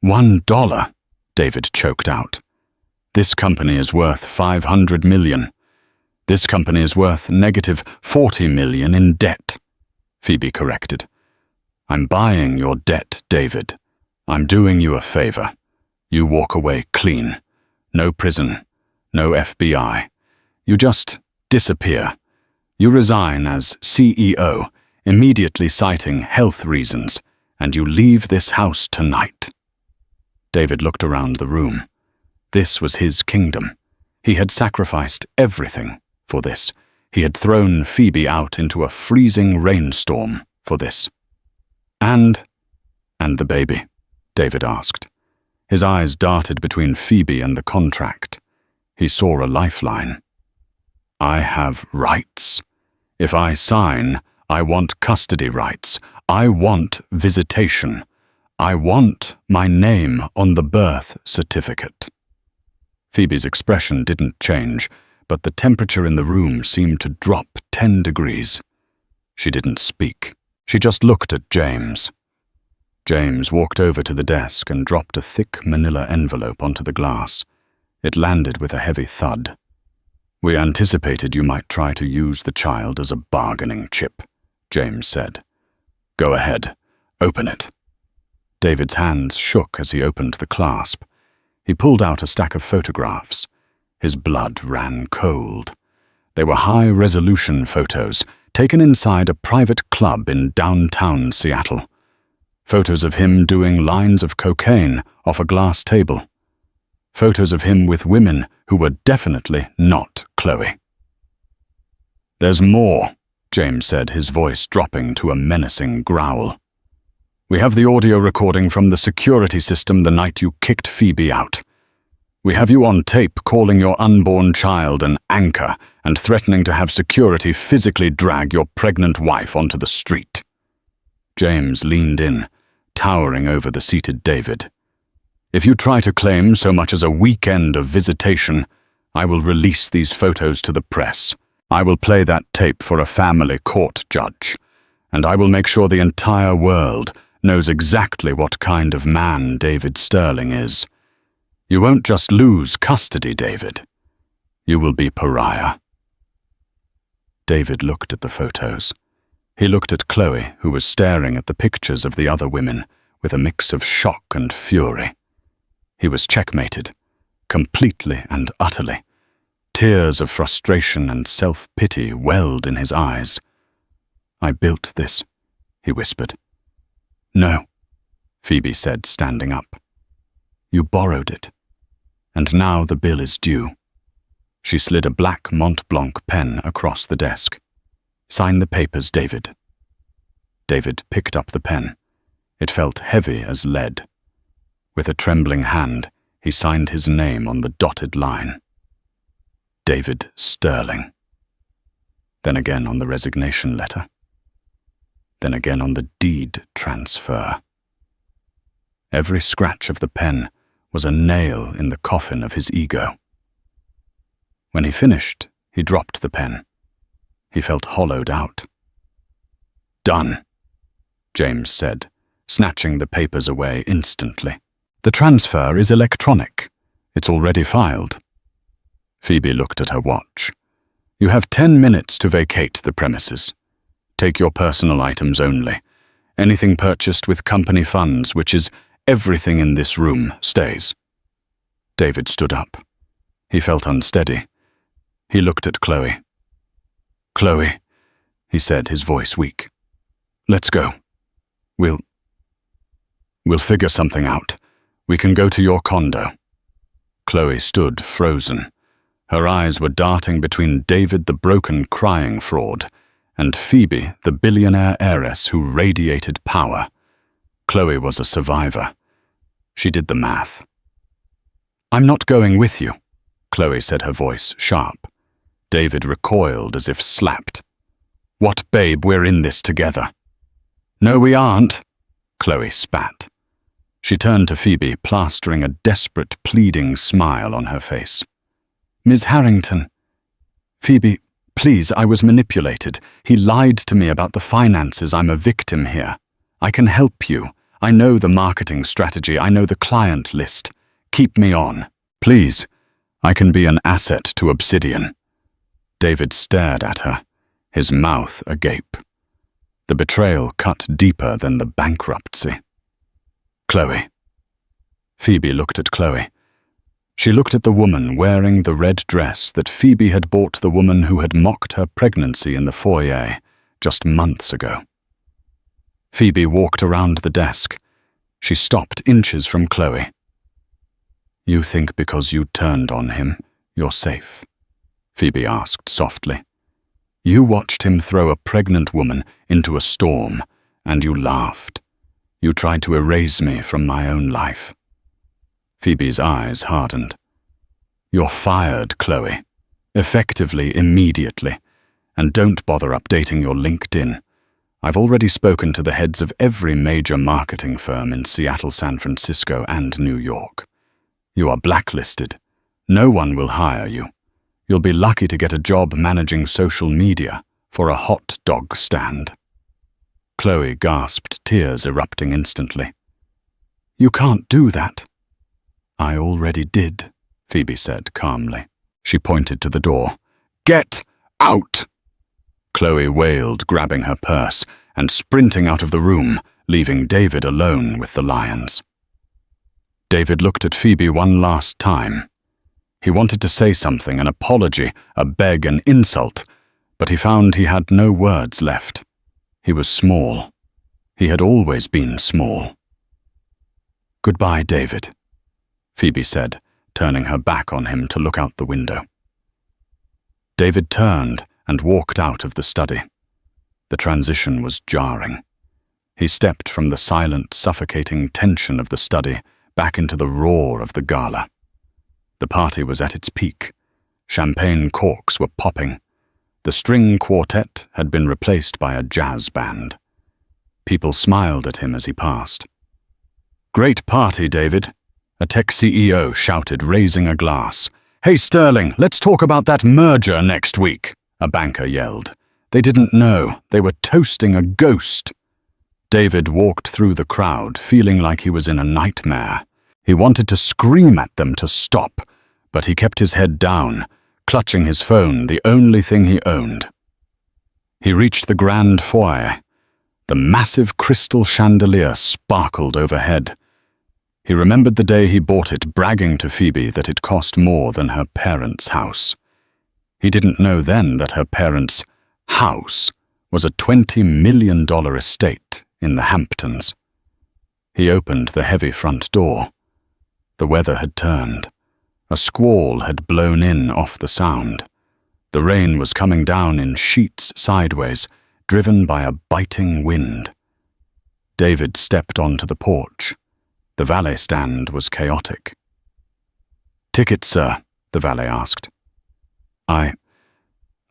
$1, David choked out. This company is worth $500 million. This company is worth negative $40 million in debt, Phoebe corrected. I'm buying your debt, David. I'm doing you a favor. You walk away clean. No prison, no FBI. You just disappear. You resign as CEO, immediately citing health reasons, and you leave this house tonight. David looked around the room. This was his kingdom. He had sacrificed everything for this. He had thrown Phoebe out into a freezing rainstorm for this. And the baby? David asked. His eyes darted between Phoebe and the contract. He saw a lifeline. I have rights. If I sign, I want custody rights. I want visitation. I want my name on the birth certificate. Phoebe's expression didn't change, but the temperature in the room seemed to drop 10 degrees. She didn't speak. She just looked at James. James walked over to the desk and dropped a thick manila envelope onto the glass. It landed with a heavy thud. We anticipated you might try to use the child as a bargaining chip, James said. Go ahead. Open it. David's hands shook as he opened the clasp. He pulled out a stack of photographs. His blood ran cold. They were high-resolution photos taken inside a private club in downtown Seattle. Photos of him doing lines of cocaine off a glass table. Photos of him with women who were definitely not Chloe. There's more, James said, his voice dropping to a menacing growl. We have the audio recording from the security system the night you kicked Phoebe out. We have you on tape calling your unborn child an anchor and threatening to have security physically drag your pregnant wife onto the street. James leaned in, towering over the seated David. If you try to claim so much as a weekend of visitation, I will release these photos to the press. I will play that tape for a family court judge, and I will make sure the entire world knows exactly what kind of man David Sterling is. You won't just lose custody, David. You will be pariah. David looked at the photos. He looked at Chloe, who was staring at the pictures of the other women with a mix of shock and fury. He was checkmated, completely and utterly. Tears of frustration and self-pity welled in his eyes. "I built this," he whispered. "No," Phoebe said, standing up. "You borrowed it, and now the bill is due." She slid a black Mont Blanc pen across the desk. "Sign the papers, David." David picked up the pen. It felt heavy as lead. With a trembling hand, he signed his name on the dotted line. David Sterling. Then again on the resignation letter. Then again on the deed transfer. Every scratch of the pen was a nail in the coffin of his ego. When he finished, he dropped the pen. He felt hollowed out. "Done," James said, snatching the papers away instantly. "The transfer is electronic. It's already filed." Phoebe looked at her watch. "You have 10 minutes to vacate the premises. Take your personal items only. Anything purchased with company funds, which is everything in this room, stays." David stood up. He felt unsteady. He looked at Chloe. "Chloe," he said, his voice weak. "Let's go. We'll figure something out. We can go to your condo." Chloe stood frozen. Her eyes were darting between David the broken crying fraud and Phoebe the billionaire heiress who radiated power. Chloe was a survivor. She did the math. "I'm not going with you," Chloe said, her voice sharp. David recoiled as if slapped. "What, babe, we're in this together." "No, we aren't," Chloe spat. She turned to Phoebe, plastering a desperate, pleading smile on her face. "Ms. Harrington." "Phoebe, please, I was manipulated. He lied to me about the finances. I'm a victim here. I can help you. I know the marketing strategy. I know the client list. Keep me on. Please, I can be an asset to Obsidian." David stared at her, his mouth agape. The betrayal cut deeper than the bankruptcy. "Chloe." Phoebe looked at Chloe. She looked at the woman wearing the red dress that Phoebe had bought the woman who had mocked her pregnancy in the foyer just months ago. Phoebe walked around the desk. She stopped inches from Chloe. "You think because you turned on him, you're safe?" Phoebe asked softly. "You watched him throw a pregnant woman into a storm, and you laughed. You tried to erase me from my own life." Phoebe's eyes hardened. "You're fired, Chloe. Effectively, immediately. And don't bother updating your LinkedIn. I've already spoken to the heads of every major marketing firm in Seattle, San Francisco, and New York. You are blacklisted. No one will hire you. You'll be lucky to get a job managing social media for a hot dog stand." Chloe gasped, tears erupting instantly. "You can't do that." "I already did," Phoebe said calmly. She pointed to the door. "Get out!" Chloe wailed, grabbing her purse and sprinting out of the room, leaving David alone with the lions. David looked at Phoebe one last time. He wanted to say something, an apology, a beg, an insult, but he found he had no words left. He was small. He had always been small. "Goodbye, David," Phoebe said, turning her back on him to look out the window. David turned and walked out of the study. The transition was jarring. He stepped from the silent, suffocating tension of the study back into the roar of the gala. The party was at its peak. Champagne corks were popping. The string quartet had been replaced by a jazz band. People smiled at him as he passed. "Great party, David," a tech CEO shouted, raising a glass. "Hey, Sterling, let's talk about that merger next week," a banker yelled. They didn't know. They were toasting a ghost. David walked through the crowd, feeling like he was in a nightmare. He wanted to scream at them to stop, but he kept his head down, clutching his phone, the only thing he owned. He reached the grand foyer. The massive crystal chandelier sparkled overhead. He remembered the day he bought it, bragging to Phoebe that it cost more than her parents' house. He didn't know then that her parents' house was a $20 million estate in the Hamptons. He opened the heavy front door. The weather had turned. A squall had blown in off the Sound. The rain was coming down in sheets sideways, driven by a biting wind. David stepped onto the porch. The valet stand was chaotic. "Ticket, sir?" the valet asked. I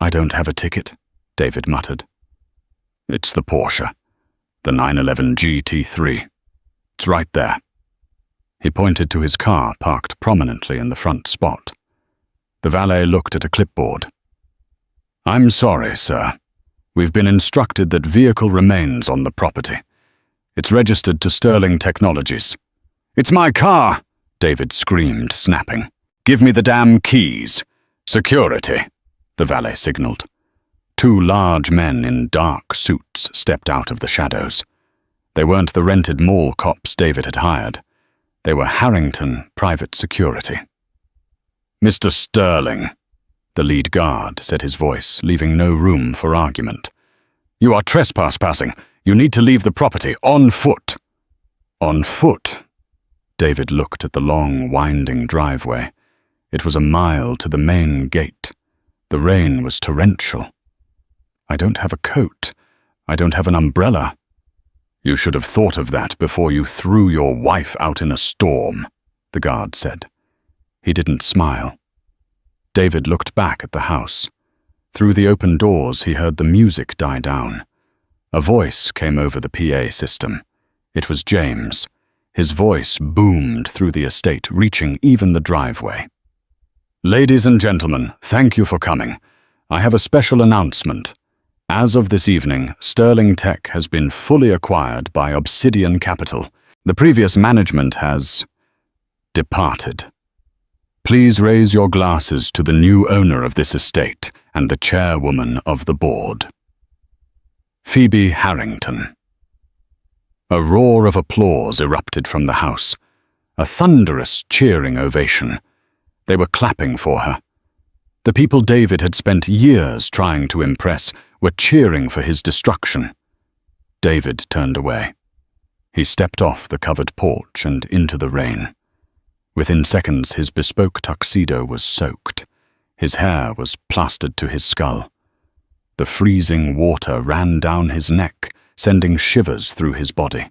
don't have a ticket," David muttered. "It's the Porsche, the 911 GT3. It's right there." He pointed to his car parked prominently in the front spot. The valet looked at a clipboard. "I'm sorry, sir. We've been instructed that vehicle remains on the property. It's registered to Sterling Technologies." "It's my car!" David screamed, snapping. "Give me the damn keys." "Security," the valet signaled. Two large men in dark suits stepped out of the shadows. They weren't the rented mall cops David had hired. They were Harrington Private Security. "Mr. Sterling," the lead guard said, his voice leaving no room for argument. "You are trespassing. You need to leave the property on foot." "On foot?" David looked at the long, winding driveway. It was a mile to the main gate. The rain was torrential. "I don't have a coat. I don't have an umbrella." "You should have thought of that before you threw your wife out in a storm," the guard said. He didn't smile. David looked back at the house. Through the open doors, he heard the music die down. A voice came over the PA system. It was James. His voice boomed through the estate, reaching even the driveway. "Ladies and gentlemen, thank you for coming. I have a special announcement. As of this evening, Sterling Tech has been fully acquired by Obsidian Capital. The previous management has departed. Please raise your glasses to the new owner of this estate and the chairwoman of the board. Phoebe Harrington." A roar of applause erupted from the house. A thunderous, cheering ovation. They were clapping for her. The people David had spent years trying to impress were cheering for his destruction. David turned away. He stepped off the covered porch and into the rain. Within seconds, his bespoke tuxedo was soaked. His hair was plastered to his skull. The freezing water ran down his neck, sending shivers through his body.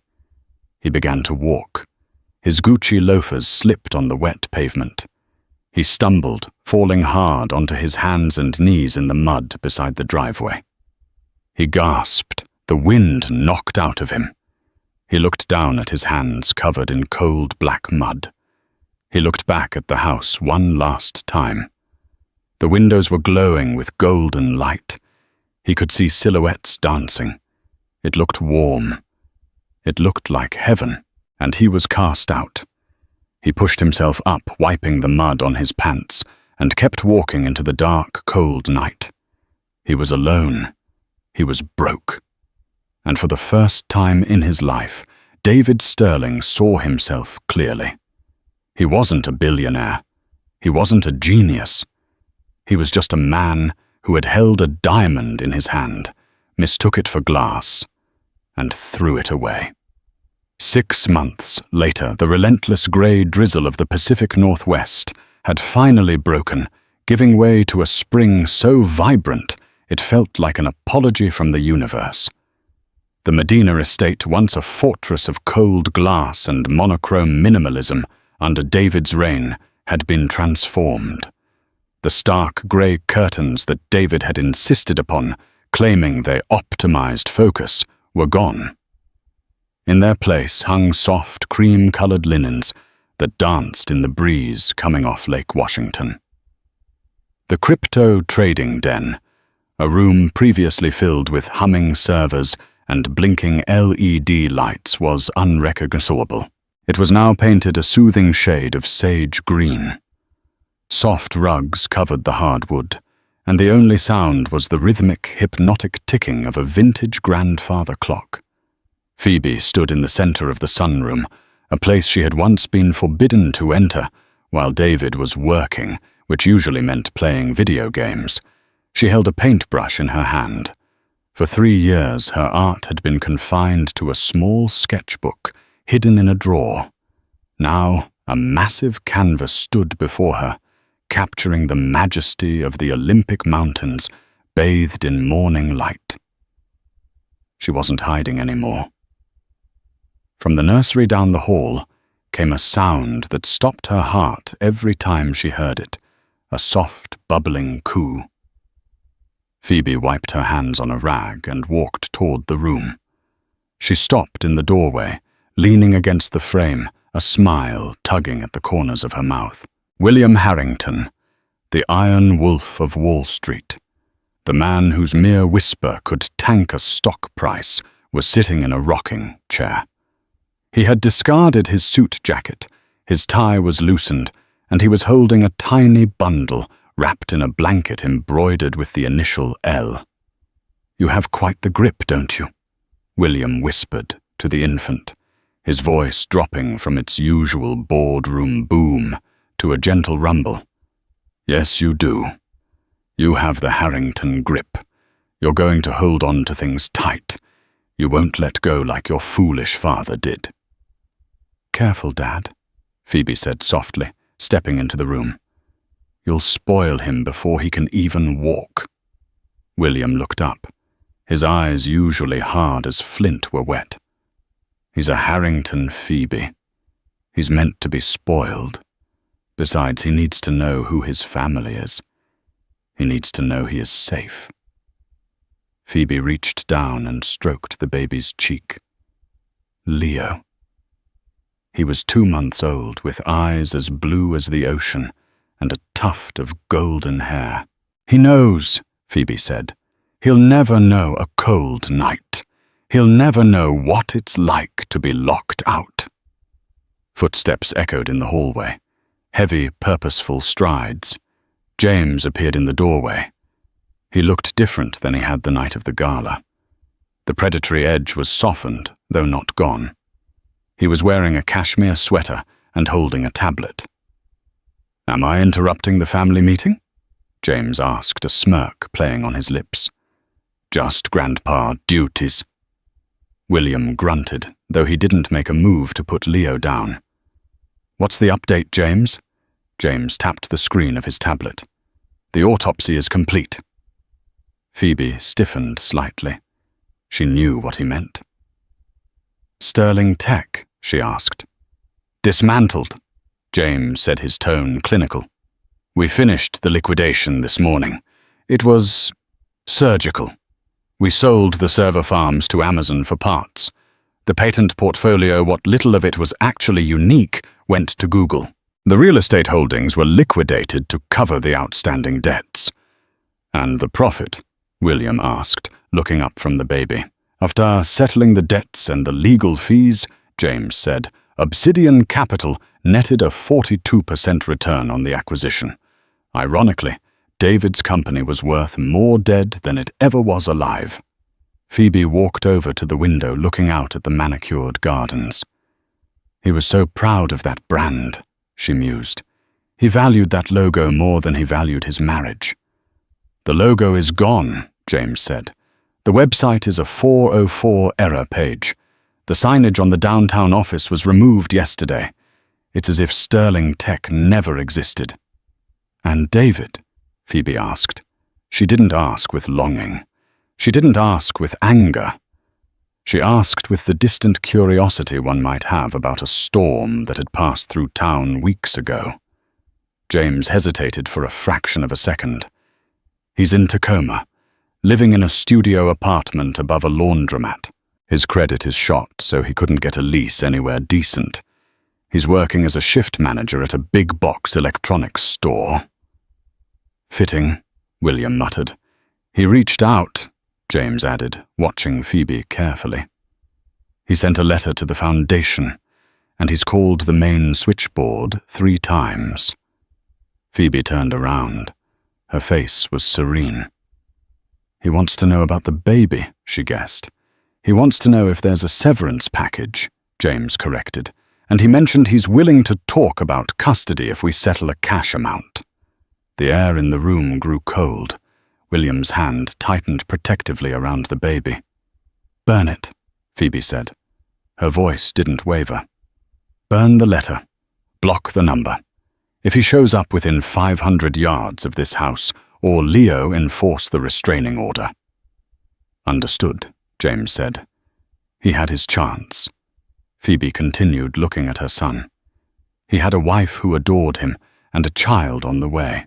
He began to walk. His Gucci loafers slipped on the wet pavement. He stumbled, falling hard onto his hands and knees in the mud beside the driveway. He gasped. The wind knocked out of him. He looked down at his hands covered in cold black mud. He looked back at the house one last time. The windows were glowing with golden light. He could see silhouettes dancing. It looked warm. It looked like heaven, and he was cast out. He pushed himself up, wiping the mud on his pants, and kept walking into the dark, cold night. He was alone. He was broke. And for the first time in his life, David Sterling saw himself clearly. He wasn't a billionaire. He wasn't a genius. He was just a man who had held a diamond in his hand, mistook it for glass, and threw it away. 6 months later, the relentless grey drizzle of the Pacific Northwest had finally broken, giving way to a spring so vibrant it felt like an apology from the universe. The Medina estate, once a fortress of cold glass and monochrome minimalism under David's reign, had been transformed. The stark grey curtains that David had insisted upon, claiming they optimized focus, were gone. In their place hung soft, cream-colored linens that danced in the breeze coming off Lake Washington. The crypto trading den, a room previously filled with humming servers and blinking LED lights was unrecognizable. It was now painted a soothing shade of sage green. Soft rugs covered the hardwood, and the only sound was the rhythmic, hypnotic ticking of a vintage grandfather clock. Phoebe stood in the center of the sunroom, a place she had once been forbidden to enter, while David was working, which usually meant playing video games. She held a paintbrush in her hand. For 3 years, her art had been confined to a small sketchbook hidden in a drawer. Now, a massive canvas stood before her, capturing the majesty of the Olympic mountains bathed in morning light. She wasn't hiding anymore. From the nursery down the hall came a sound that stopped her heart every time she heard it, a soft, bubbling coo. Phoebe wiped her hands on a rag and walked toward the room. She stopped in the doorway, leaning against the frame, a smile tugging at the corners of her mouth. William Harrington, the Iron Wolf of Wall Street, the man whose mere whisper could tank a stock price, was sitting in a rocking chair. He had discarded his suit jacket, his tie was loosened, and he was holding a tiny bundle wrapped in a blanket embroidered with the initial L. "You have quite the grip, don't you?" William whispered to the infant, his voice dropping from its usual boardroom boom to a gentle rumble. "Yes, you do. You have the Harrington grip. You're going to hold on to things tight. You won't let go like your foolish father did." "Careful, Dad," Phoebe said softly, stepping into the room. "You'll spoil him before he can even walk." William looked up. His eyes, usually hard as flint, were wet. "He's a Harrington, Phoebe. He's meant to be spoiled. Besides, he needs to know who his family is. He needs to know he is safe." Phoebe reached down and stroked the baby's cheek. Leo. He was 2 months old, with eyes as blue as the ocean and a tuft of golden hair. "He knows," Phoebe said. "He'll never know a cold night. He'll never know what it's like to be locked out." Footsteps echoed in the hallway. Heavy, purposeful strides. James appeared in the doorway. He looked different than he had the night of the gala. The predatory edge was softened, though not gone. He was wearing a cashmere sweater and holding a tablet. "Am I interrupting the family meeting?" James asked, a smirk playing on his lips. "Just grandpa duties." William grunted, though he didn't make a move to put Leo down. "What's the update, James?" James tapped the screen of his tablet. "The autopsy is complete." Phoebe stiffened slightly. She knew what he meant. "Sterling Tech?" she asked. "Dismantled," James said, his tone clinical. "We finished the liquidation this morning. It was surgical. We sold the server farms to Amazon for parts. The patent portfolio, what little of it was actually unique, went to Google. The real estate holdings were liquidated to cover the outstanding debts." "And the profit?" William asked, looking up from the baby. "After settling the debts and the legal fees," James said, "Obsidian Capital netted a 42% return on the acquisition. Ironically, David's company was worth more dead than it ever was alive." Phoebe walked over to the window, looking out at the manicured gardens. "He was so proud of that brand," she mused. "He valued that logo more than he valued his marriage." "The logo is gone," James said. "The website is a 404 error page. The signage on the downtown office was removed yesterday. It's as if Sterling Tech never existed." "And David?" Phoebe asked. She didn't ask with longing. She didn't ask with anger. She asked with the distant curiosity one might have about a storm that had passed through town weeks ago. James hesitated for a fraction of a second. "He's in Tacoma, living in a studio apartment above a laundromat. His credit is shot, so he couldn't get a lease anywhere decent. He's working as a shift manager at a big box electronics store." "Fitting," William muttered. "He reached out. James added, watching Phoebe carefully. He sent a letter to the foundation, and he's called the main switchboard 3 times. Phoebe turned around. Her face was serene. He wants to know about the baby, she guessed. He wants to know if there's a severance package, James corrected, and he mentioned he's willing to talk about custody if we settle a cash amount. The air in the room grew cold. William's hand tightened protectively around the baby. "Burn it," Phoebe said. Her voice didn't waver. "Burn the letter. Block the number. If he shows up within 500 yards of this house, or Leo enforce the restraining order." "Understood," James said. He had his chance. Phoebe continued looking at her son. He had a wife who adored him and a child on the way.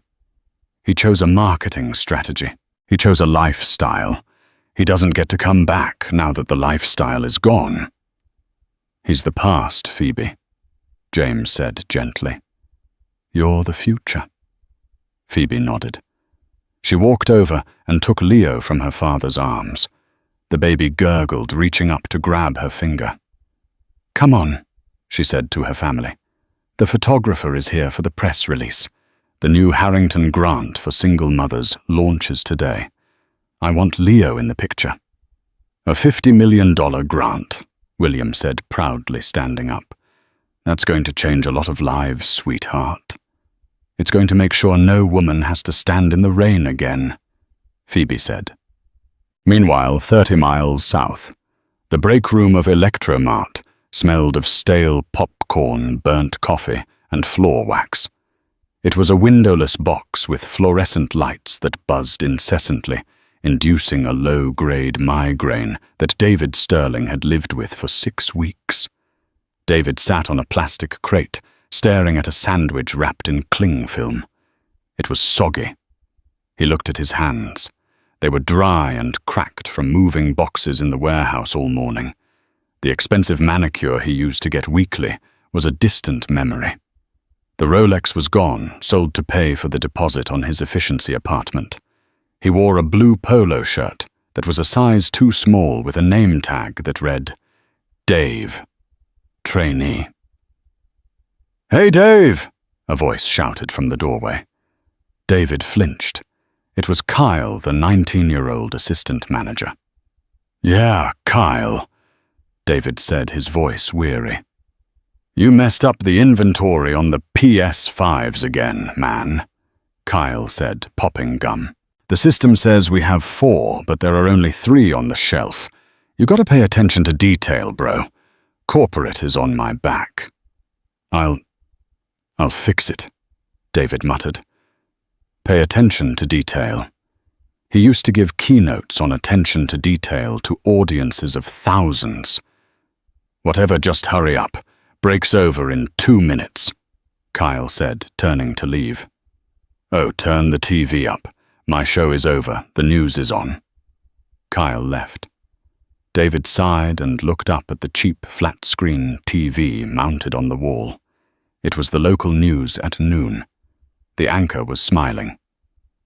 He chose a marketing strategy. He chose a lifestyle. He doesn't get to come back now that the lifestyle is gone. "He's the past, Phoebe," James said gently. "You're the future." Phoebe nodded. She walked over and took Leo from her father's arms. The baby gurgled, reaching up to grab her finger. "Come on," she said to her family. "The photographer is here for the press release. The new Harrington grant for single mothers launches today. I want Leo in the picture." "A $50 million grant," William said proudly, standing up. "That's going to change a lot of lives, sweetheart. It's going to make sure no woman has to stand in the rain again," Phoebe said. Meanwhile, 30 miles south, the break room of Electromart smelled of stale popcorn, burnt coffee, and floor wax. It was a windowless box with fluorescent lights that buzzed incessantly, inducing a low-grade migraine that David Sterling had lived with for 6 weeks. David sat on a plastic crate, staring at a sandwich wrapped in cling film. It was soggy. He looked at his hands. They were dry and cracked from moving boxes in the warehouse all morning. The expensive manicure he used to get weekly was a distant memory. The Rolex was gone, sold to pay for the deposit on his efficiency apartment. He wore a blue polo shirt that was a size too small with a name tag that read, "Dave, trainee." "Hey, Dave!" a voice shouted from the doorway. David flinched. It was Kyle, the 19-year-old assistant manager. "Yeah, Kyle," David said, his voice weary. "You messed up the inventory on the PS5s again, man," Kyle said, popping gum. "The system says we have 4, but there are only 3 on the shelf. You gotta pay attention to detail, bro. Corporate is on my back." I'll fix it," David muttered. Pay attention to detail. He used to give keynotes on attention to detail to audiences of thousands. "Whatever, just hurry up. Breaks over in 2 minutes," Kyle said, turning to leave. "Oh, turn the TV up. My show is over. The news is on." Kyle left. David sighed and looked up at the cheap flat-screen TV mounted on the wall. It was the local news at noon. The anchor was smiling.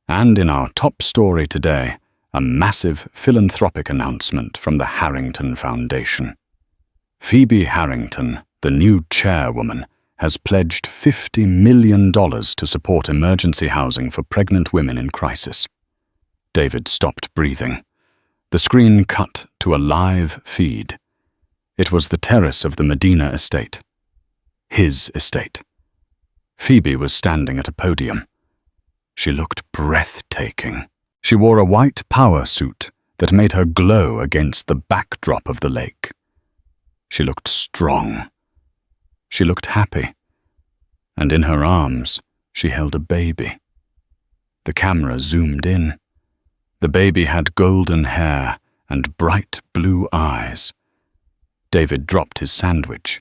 And in our top story today, a massive philanthropic announcement from the Harrington Foundation. Phoebe Harrington, the new chairwoman, has pledged $50 million to support emergency housing for pregnant women in crisis. David stopped breathing. The screen cut to a live feed. It was the terrace of the Medina estate. His estate. Phoebe was standing at a podium. She looked breathtaking. She wore a white power suit that made her glow against the backdrop of the lake. She looked strong. She looked happy. And in her arms, she held a baby. The camera zoomed in. The baby had golden hair and bright blue eyes. David dropped his sandwich.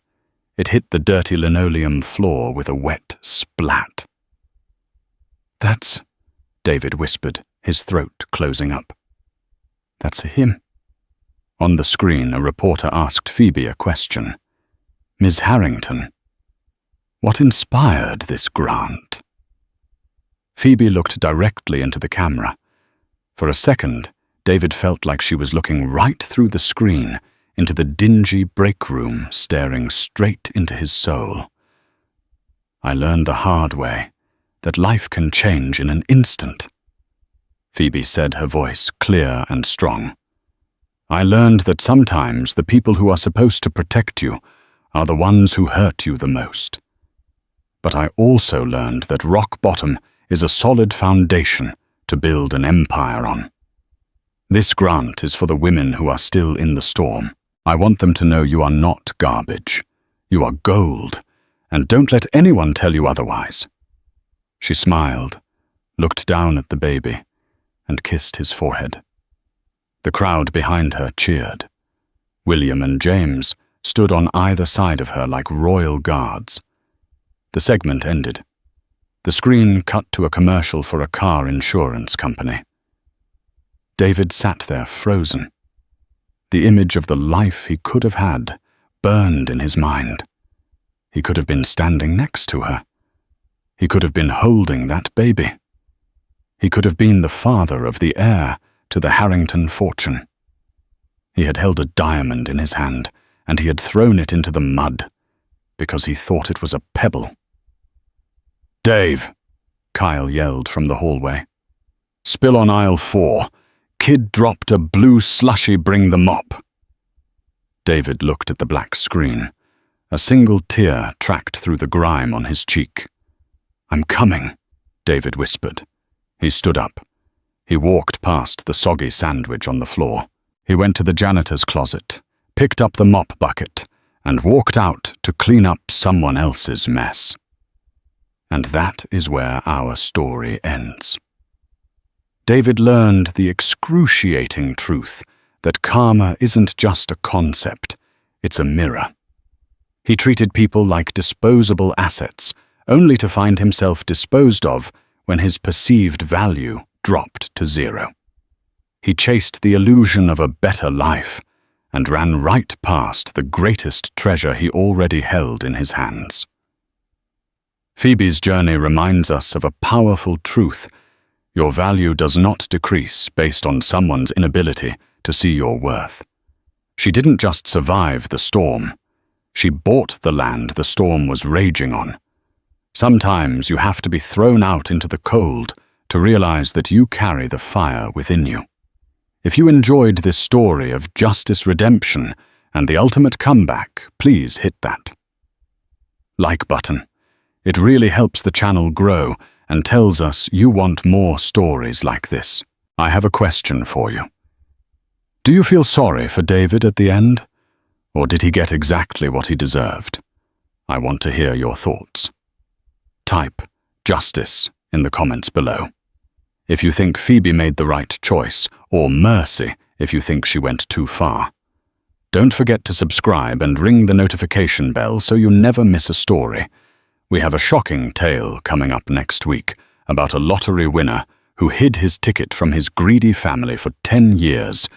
It hit the dirty linoleum floor with a wet splat. "That's," David whispered, his throat closing up. "That's him." On the screen, a reporter asked Phoebe a question. "Ms. Harrington, what inspired this grant?" Phoebe looked directly into the camera. For a second, David felt like she was looking right through the screen into the dingy break room, staring straight into his soul. I learned the hard way that life can change in an instant, Phoebe said, her voice clear and strong. I learned that sometimes the people who are supposed to protect you are the ones who hurt you the most. But I also learned that rock bottom is a solid foundation to build an empire on. This grant is for the women who are still in the storm. I want them to know you are not garbage. You are gold, and don't let anyone tell you otherwise. She smiled, looked down at the baby, and kissed his forehead. The crowd behind her cheered. William and James stood on either side of her like royal guards. The segment ended. The screen cut to a commercial for a car insurance company. David sat there frozen. The image of the life he could have had burned in his mind. He could have been standing next to her. He could have been holding that baby. He could have been the father of the heir to the Harrington fortune. He had held a diamond in his hand, and he had thrown it into the mud because he thought it was a pebble. "Dave," Kyle yelled from the hallway. "Spill on aisle 4. Kid dropped a blue slushy, bring the mop." David looked at the black screen. A single tear tracked through the grime on his cheek. "I'm coming," David whispered. He stood up. He walked past the soggy sandwich on the floor. He went to the janitor's closet, picked up the mop bucket, and walked out to clean up someone else's mess. And that is where our story ends. David learned the excruciating truth that karma isn't just a concept, it's a mirror. He treated people like disposable assets, only to find himself disposed of when his perceived value dropped to 0. He chased the illusion of a better life and ran right past the greatest treasure he already held in his hands. Phoebe's journey reminds us of a powerful truth. Your value does not decrease based on someone's inability to see your worth. She didn't just survive the storm. She bought the land the storm was raging on. Sometimes you have to be thrown out into the cold to realize that you carry the fire within you. If you enjoyed this story of justice, redemption, and the ultimate comeback, please hit that like button. It really helps the channel grow and tells us you want more stories like this. I have a question for you. Do you feel sorry for David at the end? Or did he get exactly what he deserved? I want to hear your thoughts. Type justice in the comments below if you think Phoebe made the right choice, or mercy if you think she went too far. Don't forget to subscribe and ring the notification bell so you never miss a story. We have a shocking tale coming up next week about a lottery winner who hid his ticket from his greedy family for 10 years.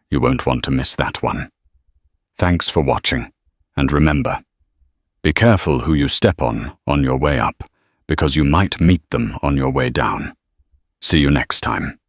You won't want to miss that one. Thanks for watching, and remember, be careful who you step on your way up, because you might meet them on your way down. See you next time.